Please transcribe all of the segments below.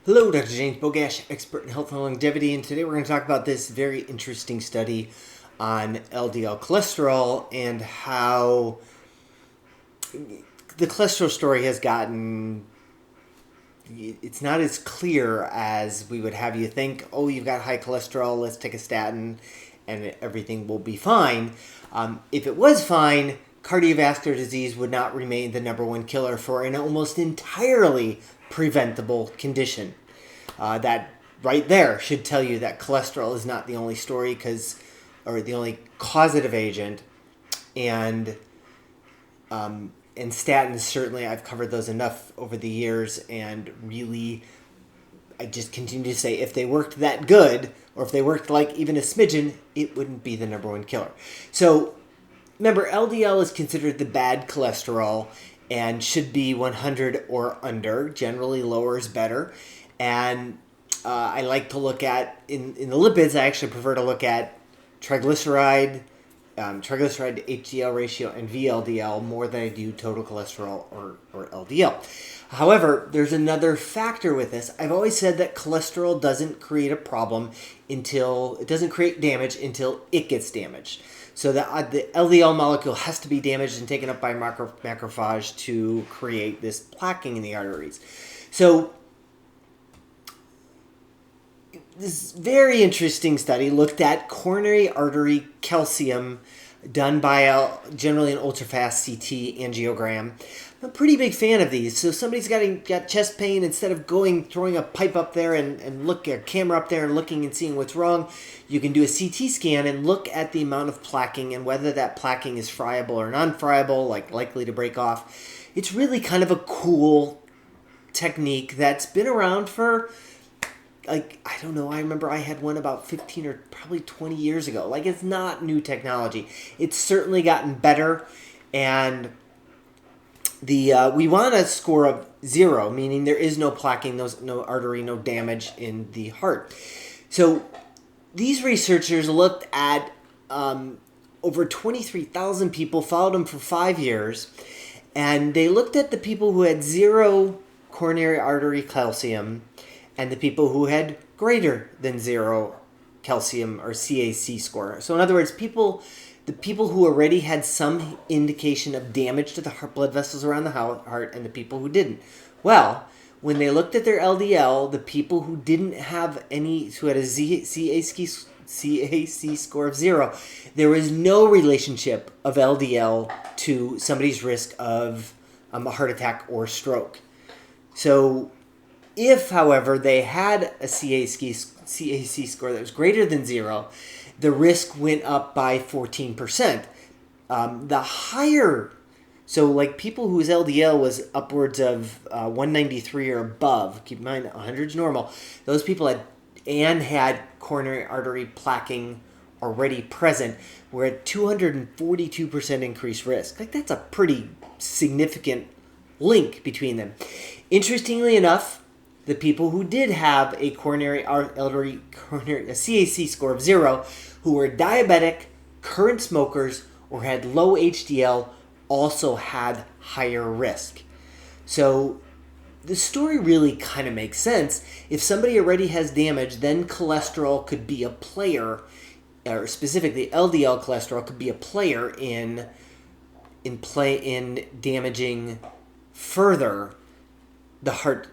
Hello, Dr. James Bogash, expert in health and longevity, and today we're going to talk about this very interesting study on LDL cholesterol and how the cholesterol story has gotten, it's not as clear as we would have you think. Oh, you've got high cholesterol, let's take a statin and everything will be fine. If it was fine, cardiovascular disease would not remain the #1 killer for an almost entirely preventable condition. That right there should tell you that cholesterol is not the only story or the only causative agent, and statins, certainly I've covered those enough over the years, and really I just continue to say if they worked that good, or if they worked like even a smidgen, it wouldn't be the #1 killer. So remember, LDL is considered the bad cholesterol and should be 100 or under. Generally, lower is better. And I like to look at, in the lipids, I actually prefer to look at triglyceride to HDL ratio, and VLDL more than I do total cholesterol or LDL. However, there's another factor with this. I've always said that cholesterol doesn't create a problem until it doesn't create damage until it gets damaged. So the LDL molecule has to be damaged and taken up by macrophage to create this plaquing in the arteries. So this very interesting study looked at coronary artery calcium done by generally an ultra-fast CT angiogram. I'm a pretty big fan of these. So somebody's got chest pain, instead of throwing a pipe up there and look a camera up there and looking and seeing what's wrong, you can do a CT scan and look at the amount of plaquing and whether that plaquing is friable or non-friable, like likely to break off. It's really kind of a cool technique that's been around for, like, I don't know, I remember I had one about 15 or probably 20 years ago. Like, it's not new technology. It's certainly gotten better, and we want a score of 0, meaning there is no plaquing, no artery, no damage in the heart. So these researchers looked at over 23,000 people, followed them for 5 years, and they looked at the people who had 0 coronary artery calcium and the people who had greater than 0 calcium or CAC score. So in other words, the people who already had some indication of damage to the blood vessels around the heart, and the people who didn't. Well, when they looked at their LDL, the people who didn't have who had a CAC score of 0, there was no relationship of LDL to somebody's risk of a heart attack or stroke. So if, however, they had a CAC score that was greater than 0, the risk went up by 14%. The higher, so like people whose LDL was upwards of 193 or above, keep in mind 100 is normal, those people had coronary artery plaquing already present, were at 242% increased risk. Like, that's a pretty significant link between them. Interestingly enough, the people who did have a CAC score of 0, who were diabetic, current smokers, or had low HDL, also had higher risk. So the story really kind of makes sense. If somebody already has damage, then cholesterol could be a player, or specifically LDL cholesterol could be a player in damaging further the heart,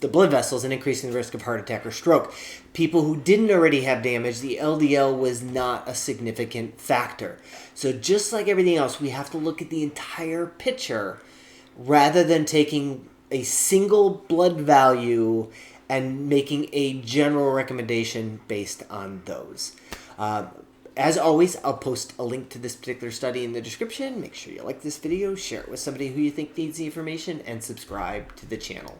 the blood vessels, and increasing the risk of heart attack or stroke. People who didn't already have damage, the LDL was not a significant factor. So just like everything else, we have to look at the entire picture rather than taking a single blood value and making a general recommendation based on those. As always, I'll post a link to this particular study in the description. Make sure you like this video, share it with somebody who you think needs the information, and subscribe to the channel.